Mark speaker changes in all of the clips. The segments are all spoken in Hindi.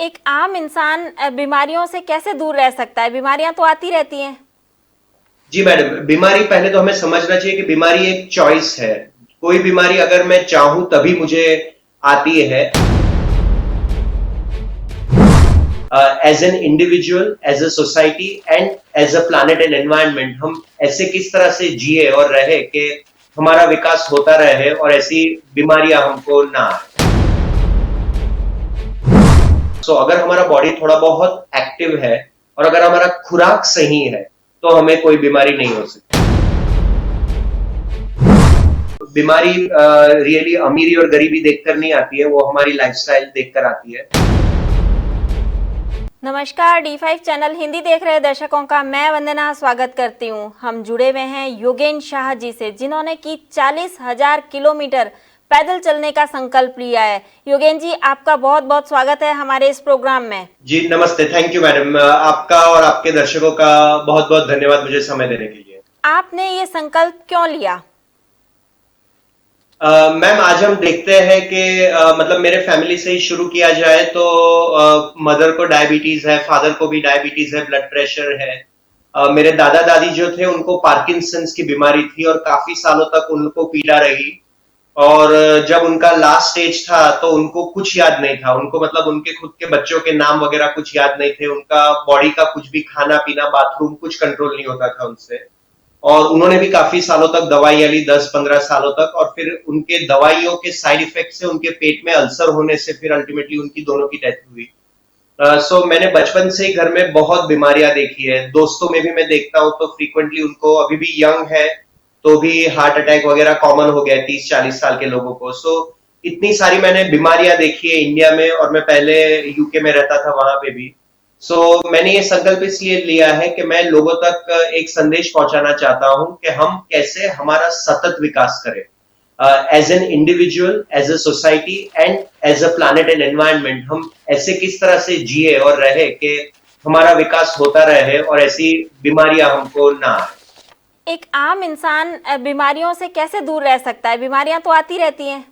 Speaker 1: एक आम इंसान बीमारियों से कैसे दूर रह सकता है? बीमारियां तो आती रहती हैं।
Speaker 2: जी मैडम, बीमारी पहले तो हमें समझना चाहिए कि बीमारी एक चॉइस है। कोई बीमारी अगर मैं चाहूं तभी मुझे आती है। As an individual, as a society and as a planet and environment हम ऐसे किस तरह से जिए और रहे कि हमारा विकास होता रहे और ऐसी बीमारियां हमको ना आए। अगर हमारा बॉडी थोड़ा बहुत एक्टिव है और अगर हमारा खुराक सही है तो हमें कोई बीमारी नहीं हो सकती। बीमारी रियली अमीरी और गरीबी देखकर नहीं आती है, वो हमारी लाइफस्टाइल देखकर आती है।
Speaker 1: नमस्कार, D5 चैनल हिंदी देख रहे दर्शकों का मैं वंदना स्वागत करती हूं। हम जुड़े हुए हैं योगेन शाह जी से, जिन्होंने की 40,000 किलोमीटर पैदल चलने का संकल्प लिया है। योगेन जी, आपका बहुत बहुत स्वागत है हमारे इस प्रोग्राम में।
Speaker 2: जी नमस्ते, थैंक यू मैडम। आपका और आपके दर्शकों का बहुत बहुत धन्यवाद मुझे समय देने के लिए।
Speaker 1: आपने ये संकल्प क्यों लिया?
Speaker 2: मैम, आज हम देखते हैं कि मतलब मेरे फैमिली से ही शुरू किया जाए तो मदर को डायबिटीज है, फादर को भी डायबिटीज है, ब्लड प्रेशर है। मेरे दादा दादी जो थे उनको पार्किंसंस की बीमारी थी और काफी सालों तक उनको पीड़ा रही। और जब उनका लास्ट स्टेज था तो उनको कुछ याद नहीं था, उनको मतलब उनके खुद के बच्चों के नाम वगैरह कुछ याद नहीं थे, उनका बॉडी का कुछ भी खाना पीना बाथरूम कुछ कंट्रोल नहीं होता था उनसे। और उन्होंने भी काफी सालों तक दवाइयां ली, 10-15 सालों तक, और फिर उनके दवाइयों के साइड इफेक्ट से उनके पेट में अल्सर होने से फिर अल्टीमेटली उनकी दोनों की डेथ हुई। मैंने बचपन से ही घर में बहुत बीमारियां देखी है, दोस्तों में भी मैं देखता हूँ तो फ्रीक्वेंटली उनको, अभी भी यंग है तो भी हार्ट अटैक वगैरह कॉमन हो गया है 30-40 साल के लोगों को। इतनी सारी मैंने बीमारियां देखी है इंडिया में, और मैं पहले यूके में रहता था वहां पे भी। मैंने ये संकल्प इसलिए लिया है कि मैं लोगों तक एक संदेश पहुंचाना चाहता हूं कि हम कैसे हमारा सतत विकास करें, as an individual, as a society and as a planet and environment हम ऐसे किस तरह से जिए और रहे कि हमारा विकास होता रहे और ऐसी बीमारियां हमको ना आए।
Speaker 1: एक आम इंसान बीमारियों से कैसे दूर रह सकता है? बीमारियां तो आती रहती हैं।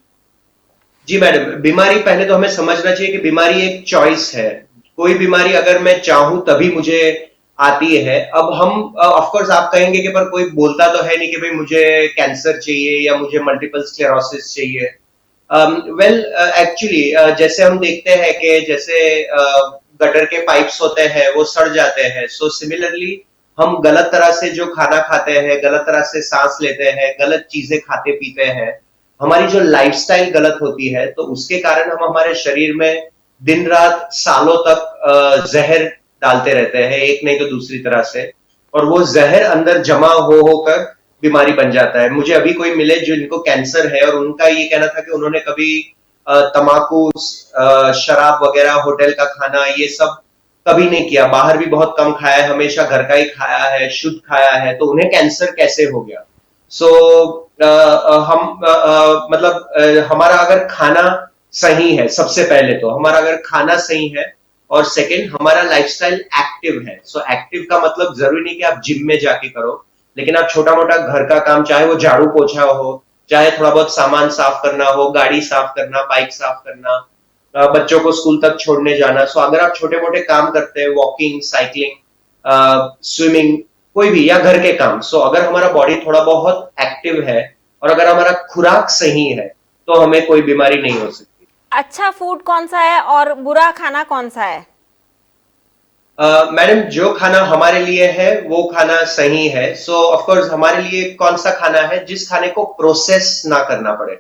Speaker 2: जी मैडम, बीमारी पहले तो हमें समझना चाहिए कि बीमारी एक चॉइस है। कोई बीमारी अगर मैं चाहूं तभी मुझे आती है। अब हम ऑफ कोर्स आप कहेंगे कि पर कोई बोलता तो है नहीं कि भाई मुझे कैंसर चाहिए या मुझे मल्टीपल स्क्लेरोसिस चाहिए। वेल, एक्चुअली जैसे हम देखते हैं कि जैसे गटर के पाइप्स होते हैं वो सड़ जाते हैं, सो सिमिलरली हम गलत तरह से जो खाना खाते हैं, गलत तरह से सांस लेते हैं, गलत चीजें खाते पीते हैं, हमारी जो लाइफस्टाइल गलत होती है तो उसके कारण हम हमारे शरीर में दिन रात सालों तक जहर डालते रहते हैं, एक नहीं तो दूसरी तरह से। और वो जहर अंदर जमा हो होकर बीमारी बन जाता है। मुझे अभी कोई मिले जिनको कैंसर है और उनका ये कहना था कि उन्होंने कभी तम्बाकू, शराब वगैरह, होटल का खाना, ये सब कभी नहीं किया, बाहर भी बहुत कम खाया है, हमेशा घर का ही खाया है, शुद्ध खाया है, तो उन्हें कैंसर कैसे हो गया? सो मतलब हमारा अगर खाना सही है, सबसे पहले तो हमारा अगर खाना सही है, और सेकंड हमारा लाइफस्टाइल एक्टिव है। एक्टिव का मतलब जरूरी नहीं कि आप जिम में जाके करो, लेकिन आप छोटा मोटा घर का काम, चाहे वो झाड़ू पोछा हो, चाहे थोड़ा बहुत सामान साफ करना हो, गाड़ी साफ करना, बाइक साफ करना, बच्चों को स्कूल तक छोड़ने जाना। अगर आप छोटे मोटे काम करते हैं, वॉकिंग, साइकिलिंग, स्विमिंग, कोई भी, या घर के काम, अगर हमारा बॉडी थोड़ा बहुत एक्टिव है और अगर हमारा खुराक सही है तो हमें कोई बीमारी नहीं हो सकती।
Speaker 1: अच्छा फूड कौन सा है और बुरा खाना कौन सा है?
Speaker 2: मैडम, जो खाना हमारे लिए है वो खाना सही है। ऑफ कोर्स हमारे लिए कौन सा खाना है जिस खाने को प्रोसेस ना करना पड़े।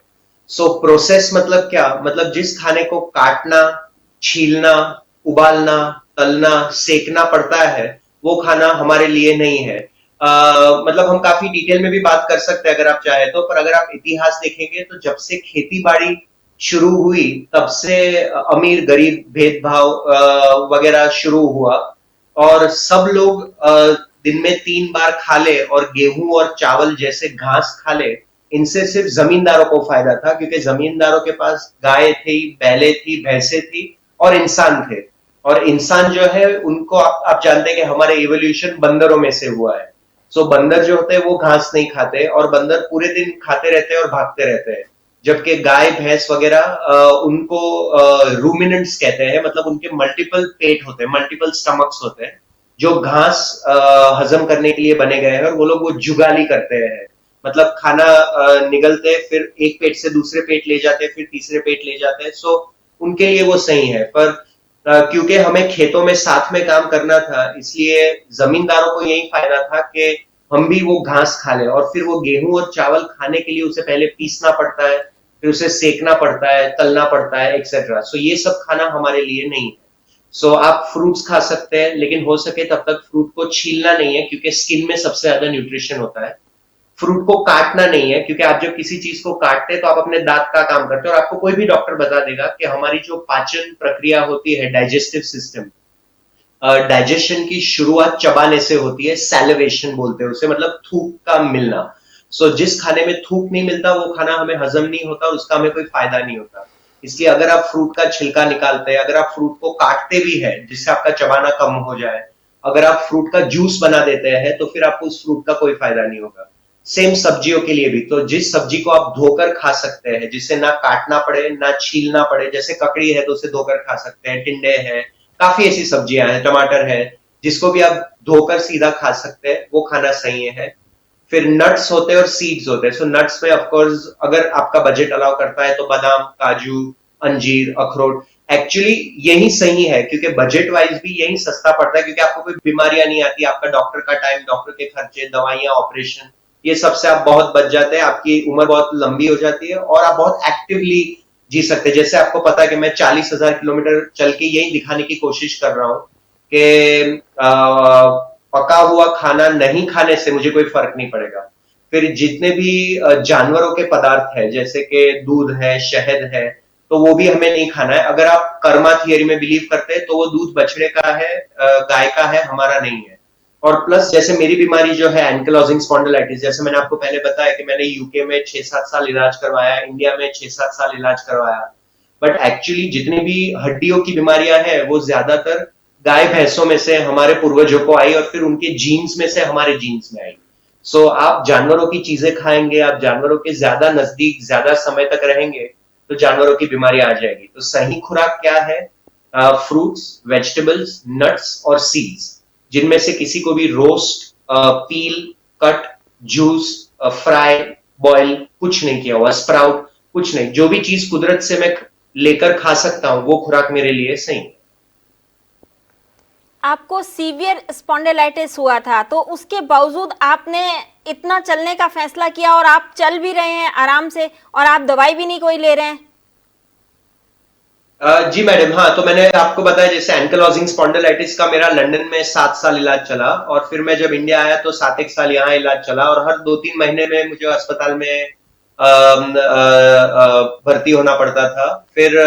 Speaker 2: प्रोसेस मतलब क्या? मतलब जिस खाने को काटना, छीलना, उबालना, तलना, सेकना पड़ता है, वो खाना हमारे लिए नहीं है। मतलब हम काफी डिटेल में भी बात कर सकते हैं अगर आप चाहे तो, पर अगर आप इतिहास देखेंगे तो जब से खेती बाड़ी शुरू हुई तब से अमीर गरीब भेदभाव वगैरह शुरू हुआ। और सब लोग दिन में 3 बार खा ले और गेहूं और चावल जैसे घास खा ले, इनसे सिर्फ जमींदारों को फायदा था, क्योंकि जमींदारों के पास गाय थी, बैले थी, भैंसे थी और इंसान थे। और इंसान जो है उनको आप जानते हैं कि हमारे इवोल्यूशन बंदरों में से हुआ है। बंदर जो होते हैं वो घास नहीं खाते और बंदर पूरे दिन खाते रहते हैं और भागते रहते हैं। जबकि गाय भैंस वगैरह उनको रूमिनेंट्स कहते हैं, मतलब उनके मल्टीपल पेट होते हैं, मल्टीपल स्टमक्स होते हैं जो घास हजम करने के लिए बने गए हैं, और वो लोग वो जुगाली करते हैं, मतलब खाना निगलते फिर एक पेट से दूसरे पेट ले जाते हैं, फिर तीसरे पेट ले जाते हैं। सो उनके लिए वो सही है। पर क्योंकि हमें खेतों में साथ में काम करना था, इसलिए जमींदारों को यही फायदा था कि हम भी वो घास खा लें, और फिर वो गेहूं और चावल खाने के लिए उसे पहले पीसना पड़ता है, फिर उसे सेकना पड़ता है, तलना पड़ता है, एक्सेट्रा। सो ये सब खाना हमारे लिए नहीं है। सो आप फ्रूट्स खा सकते हैं, लेकिन हो सके तब तक फ्रूट को छीलना नहीं है, क्योंकि स्किन में सबसे ज्यादा न्यूट्रिशन होता है। फ्रूट को काटना नहीं है, क्योंकि आप जब किसी चीज को काटते हैं तो आप अपने दांत का काम करते हैं, और आपको कोई भी डॉक्टर बता देगा कि हमारी जो पाचन प्रक्रिया होती है, डाइजेस्टिव सिस्टम, डाइजेशन की शुरुआत चबाने से होती है, सैलिवेशन बोलते हैं उसे, मतलब थूक का मिलना। सो जिस खाने में थूक नहीं मिलता वो खाना हमें हजम नहीं होता, उसका हमें कोई फायदा नहीं होता। इसलिए अगर आप फ्रूट का छिलका निकालते हैं, अगर आप फ्रूट को काटते भी हैं जिससे आपका चबाना कम हो जाए, अगर आप फ्रूट का जूस बना देते हैं, तो फिर आपको उस फ्रूट का कोई फायदा नहीं होगा। सेम सब्जियों के लिए भी, तो जिस सब्जी को आप धोकर खा सकते हैं, जिसे ना काटना पड़े ना छीलना पड़े, जैसे ककड़ी है तो उसे धोकर खा सकते हैं, टिंडे है, काफी ऐसी सब्जियां हैं, टमाटर है, जिसको भी आप धोकर सीधा खा सकते हैं, वो खाना सही है। फिर नट्स होते हैं और सीड्स होते हैं। सो नट्स में ऑफ कोर्स अगर आपका बजट अलाउ करता है तो बादाम, काजू, अंजीर, अखरोट एक्चुअली यही सही है, क्योंकि बजट वाइज भी यही सस्ता पड़ता है, क्योंकि आपको कोई बीमारियां नहीं आती, आपका डॉक्टर का टाइम, डॉक्टर के खर्चे, दवाइयां, ऑपरेशन, ये सबसे आप बहुत बच जाते हैं, आपकी उम्र बहुत लंबी हो जाती है, और आप बहुत एक्टिवली जी सकते हैं। जैसे आपको पता है कि मैं 40,000 किलोमीटर चल के यही दिखाने की कोशिश कर रहा हूं कि पका हुआ खाना नहीं खाने से मुझे कोई फर्क नहीं पड़ेगा। फिर जितने भी जानवरों के पदार्थ है, जैसे कि दूध है, शहद है, तो वो भी हमें नहीं खाना है। अगर आप कर्मा थियरी में बिलीव करते हैं तो वो दूध बछड़े का है, गाय का है, हमारा नहीं है। और प्लस जैसे मेरी बीमारी जो है एंकिलोजिंग स्पॉन्डिलाइटिस, जैसे मैंने आपको पहले बताया कि मैंने यूके में 6-7 साल इलाज करवाया, इंडिया में 6-7 साल इलाज करवाया, बट एक्चुअली जितनी भी हड्डियों की बीमारियां हैं वो ज्यादातर गाय भैंसों में से हमारे पूर्वजों को आई, और फिर उनके जीन्स में से हमारे जीन्स में आई। सो आप जानवरों की चीजें खाएंगे, आप जानवरों के ज्यादा नजदीक ज्यादा समय तक रहेंगे, तो जानवरों की बीमारी आ जाएगी। तो सही खुराक क्या है? फ्रूट्स, वेजिटेबल्स, नट्स और सीड्स, जिनमें से किसी को भी रोस्ट, पील, कट, जूस, फ्राई, बॉयल कुछ नहीं किया हुआ, स्प्राउट कुछ नहीं, जो भी चीज कुदरत से मैं लेकर खा सकता हूं वो खुराक मेरे लिए सही है।
Speaker 1: आपको सीवियर स्पॉन्डिलाइटिस हुआ था, तो उसके बावजूद आपने इतना चलने का फैसला किया, और आप चल भी रहे हैं आराम से, और आप दवाई भी नहीं कोई ले रहे हैं।
Speaker 2: जी मैडम, हाँ, तो मैंने आपको बताया जैसे एंकिलोजिंग स्पॉन्डिलाइटिस का मेरा लंदन में 7 साल इलाज चला, और फिर मैं जब इंडिया आया तो 7 एक साल यहाँ इलाज चला, और हर 2-3 महीने में मुझे अस्पताल में भर्ती होना पड़ता था। फिर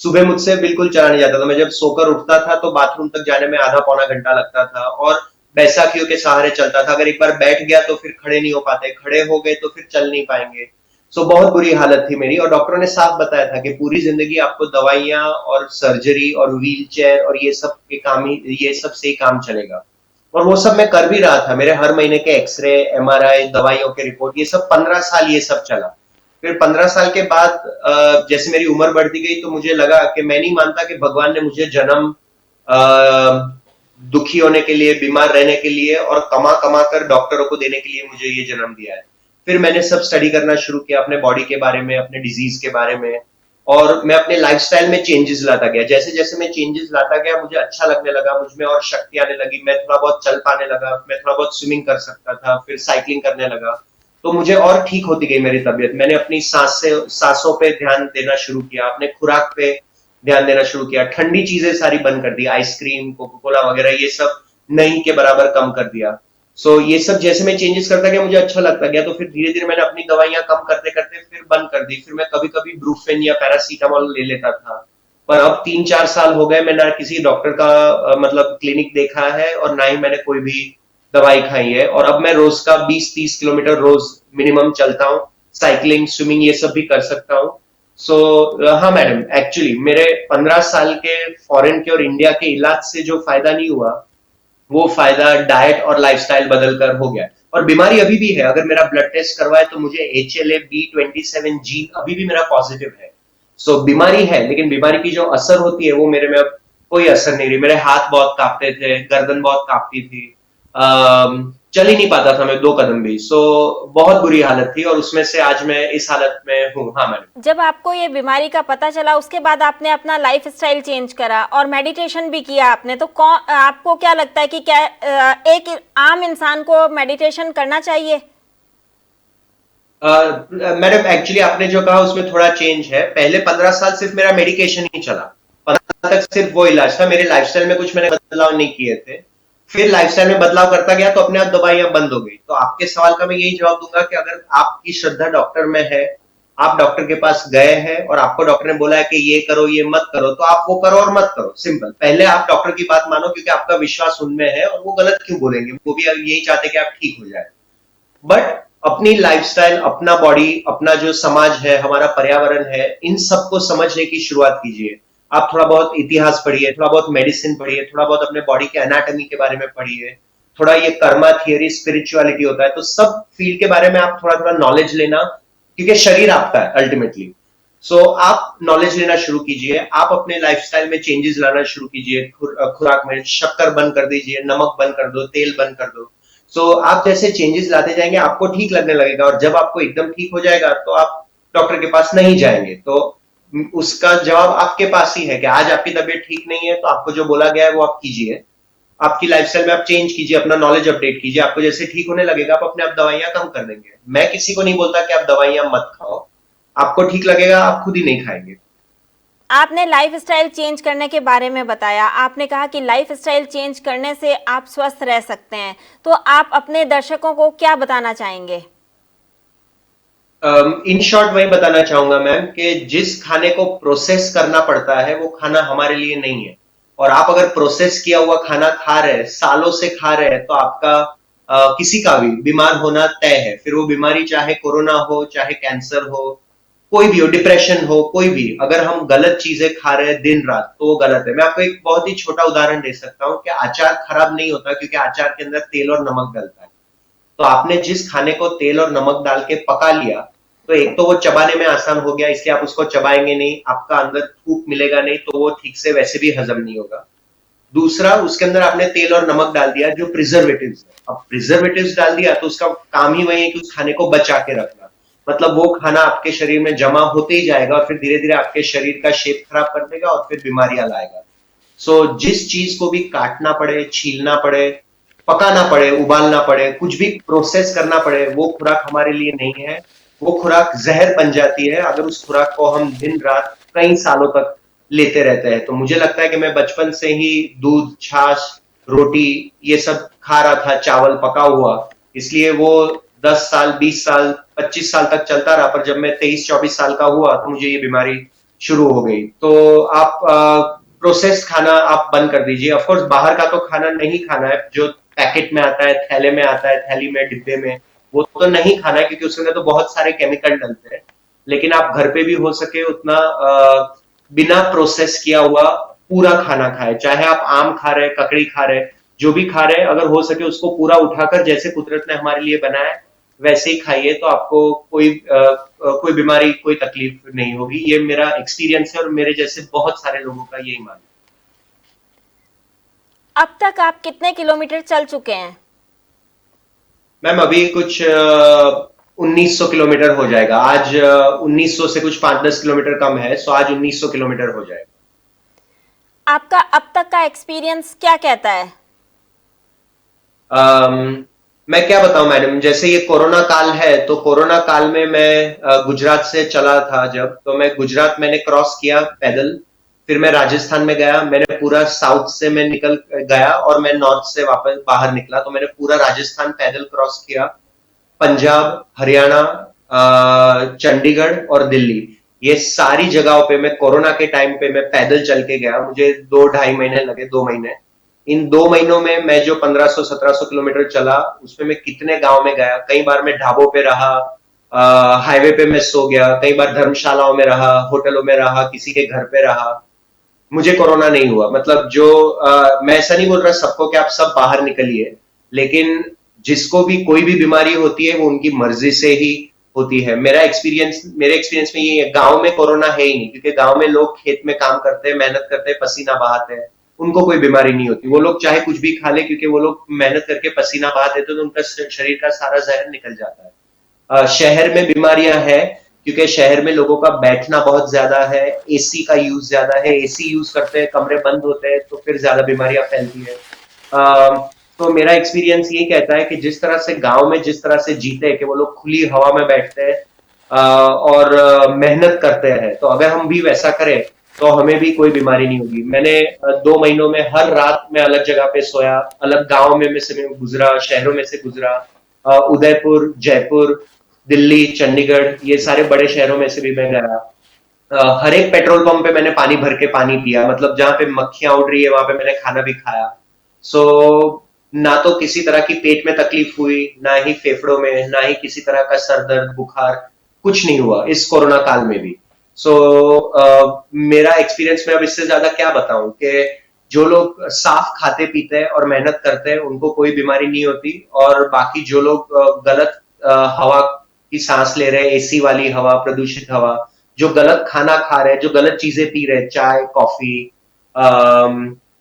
Speaker 2: सुबह मुझसे बिल्कुल चला नहीं जाता था, मैं जब सोकर उठता था तो बाथरूम तक जाने में आधा पौना घंटा लगता था, और बैसाखियों के सहारे चलता था। अगर एक बार बैठ गया तो फिर खड़े नहीं हो पाते, खड़े हो गए तो फिर चल नहीं पाएंगे। सो बहुत बुरी हालत थी मेरी, और डॉक्टरों ने साफ बताया था कि पूरी जिंदगी आपको दवाइयां और सर्जरी और व्हील चेयर और ये सब के काम ही, ये सब से ही काम चलेगा। और वो सब मैं कर भी रहा था, मेरे हर महीने के एक्सरे, एमआरआई, दवाइयों के रिपोर्ट, ये सब 15 साल ये सब चला। फिर 15 साल के बाद जैसे मेरी उम्र बढ़ती गई तो मुझे लगा कि मैं नहीं मानता कि भगवान ने मुझे जन्म दुखी होने के लिए, बीमार रहने के लिए और कमा कमा कर डॉक्टरों को देने के लिए मुझे ये जन्म दिया है। फिर मैंने सब स्टडी करना शुरू किया अपने बॉडी के बारे में, अपने डिजीज के बारे में, और मैं अपने लाइफस्टाइल में चेंजेस लाता गया। जैसे जैसे मैं चेंजेस लाता गया मुझे अच्छा लगने लगा, मुझ में और शक्ति आने लगी, मैं थोड़ा बहुत चल पाने लगा, मैं थोड़ा बहुत स्विमिंग कर सकता था, फिर साइकिलिंग करने लगा, तो मुझे और ठीक होती गई मेरी तबीयत। मैंने अपनी सांसों पे ध्यान देना शुरू किया, अपने खुराक पे ध्यान देना शुरू किया, ठंडी चीजें सारी बंद कर दी, आइसक्रीम, कोका कोला वगैरह ये सब नहीं के बराबर कम कर दिया। सो ये सब जैसे मैं चेंजेस करता गया मुझे अच्छा लगता गया, तो फिर धीरे धीरे मैंने अपनी दवाइयां कम करते करते फिर बंद कर दी। फिर मैं कभी कभी ब्रूफेन या पैरासीटामोल ले लेता था, पर अब 3-4 साल हो गए मैं ना किसी डॉक्टर का मतलब क्लिनिक देखा है, और ना ही मैंने कोई भी दवाई खाई है। और अब मैं रोज का 20-30 किलोमीटर रोज मिनिमम चलता हूँ, साइकिलिंग, स्विमिंग ये सब भी कर सकता हूँ। सो हाँ मैडम, एक्चुअली मेरे 15 साल के फॉरेन के और इंडिया के इलाज से जो फायदा नहीं हुआ, वो फायदा डाइट और लाइफस्टाइल बदल कर हो गया। और बीमारी अभी भी है। अगर मेरा ब्लड टेस्ट करवाए तो मुझे HLA-B27 जीन अभी भी मेरा पॉजिटिव है। सो बीमारी है, लेकिन बीमारी की जो असर होती है वो मेरे में अब कोई असर नहीं रही। मेरे हाथ बहुत कांपते थे, गर्दन बहुत कांपती थी, चल ही नहीं पाता था मैं 2 कदम भी। सो बहुत बुरी हालत थी, और उसमें से आज मैं इस हालत में हूँ। हाँ मैडम।
Speaker 1: जब आपको ये बीमारी का पता चला उसके बाद आपने अपना लाइफ स्टाइल चेंज करा और मेडिटेशन भी किया आपने, तो कौन आपको क्या लगता है कि क्या एक आम इंसान को मेडिटेशन करना चाहिए?
Speaker 2: मैडम एक्चुअली आपने जो कहा उसमें थोड़ा चेंज है। पहले 15 साल सिर्फ मेरा मेडिकेशन ही चला, 15 तक सिर्फ वो इलाज था। मेरे लाइफस्टाइल में कुछ मैंने बदलाव नहीं किए थे। फिर लाइफस्टाइल में बदलाव करता गया तो अपने आप दवाइयां बंद हो गई। तो आपके सवाल का मैं यही जवाब दूंगा कि अगर आपकी श्रद्धा डॉक्टर में है, आप डॉक्टर के पास गए हैं और आपको डॉक्टर ने बोला है कि ये करो ये मत करो, तो आप वो करो और मत करो। सिंपल। पहले आप डॉक्टर की बात मानो, क्योंकि आपका विश्वास उनमें है, और वो गलत क्यों बोलेंगे, वो भी यही चाहते कि आप ठीक हो जाए। बट अपनी लाइफस्टाइल, अपना बॉडी, अपना जो समाज है, हमारा पर्यावरण है, इन सबको समझने की शुरुआत कीजिए। आप थोड़ा बहुत इतिहास पढ़िए, थोड़ा बहुत मेडिसिन पढ़िए, थोड़ा बहुत अपने बॉडी के एनाटॉमी के बारे में पढ़िए, थोड़ा ये कर्मा थियरी, स्पिरिचुअलिटी होता है, तो सब फील्ड के बारे में आप थोड़ा थोड़ा नॉलेज लेना, क्योंकि शरीर आपका है अल्टीमेटली। सो आप नॉलेज लेना शुरू कीजिए। आप अपने लाइफस्टाइल में चेंजेस लाना शुरू कीजिए। खुराक में शक्कर बंद कर दीजिए, नमक बंद कर दो, तेल बंद कर दो। सो आप जैसे चेंजेस लाते जाएंगे आपको ठीक लगने लगेगा, और जब आपको एकदम ठीक हो जाएगा तो आप डॉक्टर के पास नहीं जाएंगे। तो उसका जवाब आपके पास ही है कि आज आपकी तबीयत ठीक नहीं है तो आपको जो बोला गया है वो आप कीजिए। आपकी लाइफस्टाइल में आप चेंज कीजिए, अपना नॉलेज अपडेट कीजिए। आपको जैसे ठीक होने लगेगा आप अपने आप दवाइयां कम कर देंगे। मैं किसी को नहीं बोलता कि आप दवाइयां मत खाओ, आपको ठीक लगेगा आप खुद ही नहीं खाएंगे।
Speaker 1: आपने लाइफ स्टाइल चेंज करने के बारे में बताया, आपने कहा कि लाइफ स्टाइल चेंज करने से आप स्वस्थ रह सकते हैं, तो आप अपने दर्शकों को क्या बताना चाहेंगे?
Speaker 2: इन शॉर्ट वही बताना चाहूंगा मैम कि जिस खाने को प्रोसेस करना पड़ता है वो खाना हमारे लिए नहीं है। और आप अगर प्रोसेस किया हुआ खाना खा रहे हैं, सालों से खा रहे हैं, तो आपका किसी का भी बीमार होना तय है। फिर वो बीमारी चाहे कोरोना हो, चाहे कैंसर हो, कोई भी हो, डिप्रेशन हो, कोई भी, अगर हम गलत चीजें खा रहे हैं दिन रात तो वो गलत है। मैं आपको एक बहुत ही छोटा उदाहरण दे सकता हूँ कि अचार खराब नहीं होता क्योंकि अचार के अंदर तेल और नमक डलता है। तो आपने जिस खाने को तेल और नमक डाल के पका लिया, तो एक तो वो चबाने में आसान हो गया, इसलिए आप उसको चबाएंगे नहीं, आपका अंदर थूक मिलेगा नहीं, तो वो ठीक से वैसे भी हजम नहीं होगा। दूसरा, उसके अंदर आपने तेल और नमक डाल दिया जो प्रिजर्वेटिव्स है। अब प्रिजर्वेटिव्स डाल दिया तो उसका काम ही वही है कि उस खाने को बचा के रखना। मतलब वो खाना आपके शरीर में जमा होते ही जाएगा और फिर धीरे धीरे आपके शरीर का शेप खराब कर देगा और फिर बीमारियां लाएगा। सो जिस चीज को भी काटना पड़े, छीलना पड़े, पकाना पड़े, उबालना पड़े, कुछ भी प्रोसेस करना पड़े, वो खुराक हमारे लिए नहीं है। वो खुराक जहर बन जाती है अगर उस खुराक को हम दिन रात कई सालों तक लेते रहते हैं। तो मुझे लगता है कि मैं बचपन से ही दूध, छाछ, रोटी ये सब खा रहा था, चावल पका हुआ, इसलिए वो 10 साल, 20 साल, 25 साल तक चलता रहा। पर जब मैं 23-24 साल का हुआ तो मुझे ये बीमारी शुरू हो गई। तो आप प्रोसेस्ड खाना आप बंद कर दीजिए। ऑफ कोर्स बाहर का तो खाना नहीं खाना है, जो पैकेट में आता है, थैले में आता है, थैली में, डिब्बे में, वो तो नहीं खाना है क्योंकि उसमें तो बहुत सारे केमिकल डलते हैं। लेकिन आप घर पे भी हो सके उतना बिना प्रोसेस किया हुआ पूरा खाना खाए। चाहे आप आम खा रहे हैं, ककड़ी खा रहे हैं, जो भी खा रहे हैं, अगर हो सके उसको पूरा उठाकर जैसे कुदरत ने हमारे लिए बनाया है वैसे ही खाइए, तो आपको कोई बीमारी, कोई तकलीफ नहीं होगी। ये मेरा एक्सपीरियंस है और मेरे जैसे बहुत सारे लोगों का यही मानना है।
Speaker 1: अब तक आप कितने किलोमीटर चल चुके हैं?
Speaker 2: मैम अभी कुछ 1900 किलोमीटर हो जाएगा आज। 1900 से कुछ 5-10 किलोमीटर कम है, सो आज 1900 किलोमीटर हो जाएगा।
Speaker 1: आपका अब तक का एक्सपीरियंस क्या कहता है?
Speaker 2: मैं क्या बताऊं मैडम, जैसे ये कोरोना काल है तो कोरोना काल में मैं गुजरात से चला था जब, तो मैं गुजरात मैंने क्रॉस किया पैदल। फिर मैं राजस्थान में गया, मैंने पूरा साउथ से मैं निकल गया और मैं नॉर्थ से वापस बाहर निकला, तो मैंने पूरा राजस्थान पैदल क्रॉस किया। पंजाब, हरियाणा, चंडीगढ़ और दिल्ली, ये सारी जगहों पे मैं कोरोना के टाइम पे मैं पैदल चल के गया। मुझे 2-2.5 महीने लगे, 2 महीने। इन 2 महीनों में मैं जो 1500-1700 किलोमीटर चला, उसमें मैं कितने गांव में गया। कई बार मैं ढाबों पे रहा, हाईवे पे मैं सो गया, कई बार धर्मशालाओं में रहा, होटलों में रहा, किसी के घर पे रहा। मुझे कोरोना नहीं हुआ। मतलब जो मैं ऐसा नहीं बोल रहा सबको कि आप सब बाहर निकलिए, लेकिन जिसको भी कोई भी बीमारी होती है वो उनकी मर्जी से ही होती है। मेरे एक्सपीरियंस में ये है, गांव में कोरोना है ही नहीं, क्योंकि गांव में लोग खेत में काम करते हैं, मेहनत करते हैं, पसीना बहाते हैं, उनको कोई बीमारी नहीं होती। वो लोग चाहे कुछ भी खा ले, क्योंकि वो लोग मेहनत करके पसीना बहा देते हैं, तो उनका शरीर का सारा जहर निकल जाता है। शहर में बीमारियां हैं, क्योंकि शहर में लोगों का बैठना बहुत ज्यादा है, एसी का यूज ज्यादा है, एसी यूज करते हैं, कमरे बंद होते हैं, तो फिर ज्यादा बीमारियां फैलती है। तो मेरा एक्सपीरियंस ये कहता है कि जिस तरह से गांव में जिस तरह से जीते हैं, कि वो लोग खुली हवा में बैठते हैं और मेहनत करते हैं, तो अगर हम भी वैसा करें तो हमें भी कोई बीमारी नहीं होगी। मैंने 2 महीनों में हर रात में अलग जगह पे सोया, अलग गांव में से मैं गुजरा, शहरों में से गुजरा, उदयपुर, जयपुर, दिल्ली, चंडीगढ़, ये सारे बड़े शहरों में से भी मैं गया। हर एक पेट्रोल पंप पे मैंने पानी भर के पानी पिया, मतलब जहां पे मक्खियां उड़ रही है वहां पे मैंने खाना भी खाया। सो ना तो किसी तरह की पेट में तकलीफ हुई, ना ही फेफड़ों में, ना ही किसी तरह का सर दर्द, बुखार, कुछ नहीं हुआ इस कोरोना काल में भी। सो मेरा एक्सपीरियंस में अब इससे ज्यादा क्या बताऊं, कि जो लोग साफ खाते पीते हैं और मेहनत करते हैं उनको कोई बीमारी नहीं होती, और बाकी जो लोग गलत हवा की सांस ले रहे हैं, एसी वाली हवा, प्रदूषित हवा, जो गलत खाना खा रहे हैं, जो गलत चीजें पी रहे हैं, चाय, कॉफी,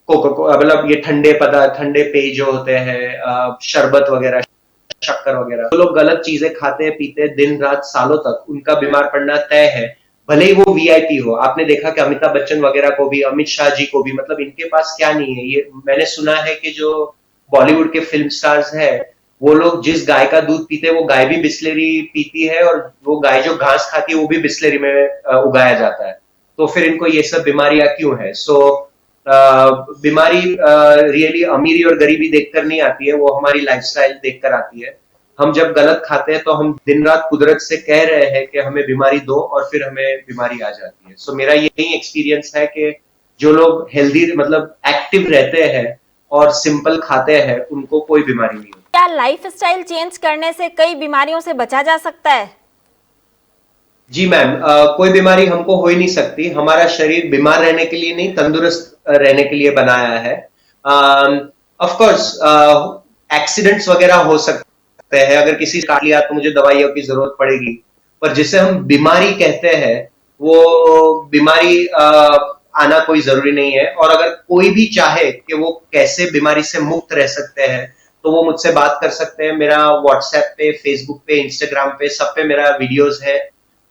Speaker 2: कोको, मतलब ये ठंडे पदार्थ, ठंडे पेय जो होते हैं, शरबत वगैरह, शक्कर वगैरह, जो लोग गलत चीजें खाते हैं पीते हैं दिन रात सालों तक, उनका बीमार पड़ना तय है। भले ही वो वीआईपी हो। आपने देखा कि अमिताभ बच्चन वगैरह को भी, अमित शाह जी को भी, मतलब इनके पास क्या नहीं है। ये मैंने सुना है कि जो बॉलीवुड के फिल्म स्टार्स है, वो लोग जिस गाय का दूध पीते हैं वो गाय भी बिस्लेरी पीती है, और वो गाय जो घास खाती है वो भी बिस्लेरी में उगाया जाता है। तो फिर इनको ये सब बीमारियां क्यों है? सो बीमारी रियली अमीरी और गरीबी देखकर नहीं आती है, वो हमारी लाइफस्टाइल देखकर आती है। हम जब गलत खाते हैं तो हम दिन रात कुदरत से कह रहे हैं कि हमें बीमारी दो, और फिर हमें बीमारी आ जाती है। सो मेरा यही एक्सपीरियंस है कि जो लोग हेल्दी, मतलब एक्टिव रहते हैं और सिंपल खाते हैं, उनको कोई बीमारी नहीं होती।
Speaker 1: क्या लाइफस्टाइल चेंज करने से कई बीमारियों से बचा जा सकता है?
Speaker 2: जी मैम, कोई बीमारी हमको हो ही नहीं सकती। हमारा शरीर बीमार रहने के लिए नहीं, तंदुरुस्त रहने के लिए बनाया है। ऑफ कोर्स एक्सीडेंट्स वगैरह हो सकते हैं, अगर किसी काट लिया तो मुझे दवाइयों की जरूरत पड़ेगी, पर जिसे हम बीमारी कहते हैं वो बीमारी आना कोई जरूरी नहीं है। और अगर कोई भी चाहे कि वो कैसे बीमारी से मुक्त रह सकते हैं, तो वो मुझसे बात कर सकते हैं। मेरा व्हाट्सएप पे, फेसबुक पे, इंस्टाग्राम पे, सब पे मेरा वीडियोस है।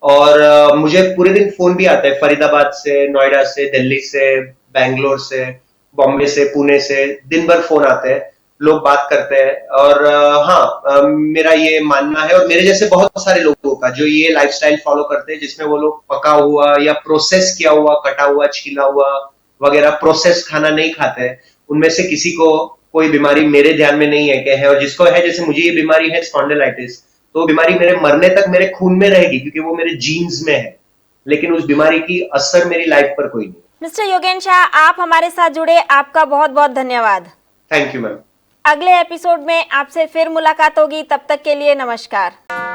Speaker 2: और मुझे पूरे दिन फोन भी आता है, फरीदाबाद से, नोएडा से, दिल्ली से, बैंगलोर से, बॉम्बे से, पुणे से, दिन भर फोन आते हैं, लोग बात करते हैं। और हाँ, मेरा ये मानना है, और मेरे जैसे बहुत सारे लोगों का जो ये लाइफस्टाइल फॉलो करते हैं, जिसमें वो लोग पका हुआ या प्रोसेस किया हुआ, कटा हुआ, छीला हुआ वगैरह प्रोसेस खाना नहीं खाते हैं, उनमें से किसी को कोई बीमारी मेरे ध्यान में नहीं है कि है। और जिसको है, जैसे मुझे ये बीमारी है स्पॉन्डिलाइटिस, तो बीमारी मेरे मरने तक मेरे खून में रहेगी, क्योंकि वो मेरे जीन्स में है, लेकिन उस बीमारी की असर मेरी लाइफ पर कोई नहीं।
Speaker 1: मिस्टर योगेन शाह, आप हमारे साथ जुड़े, आपका बहुत बहुत धन्यवाद।
Speaker 2: Thank you ma'am.
Speaker 1: अगले एपिसोड में आपसे फिर मुलाकात होगी, तब तक के लिए नमस्कार।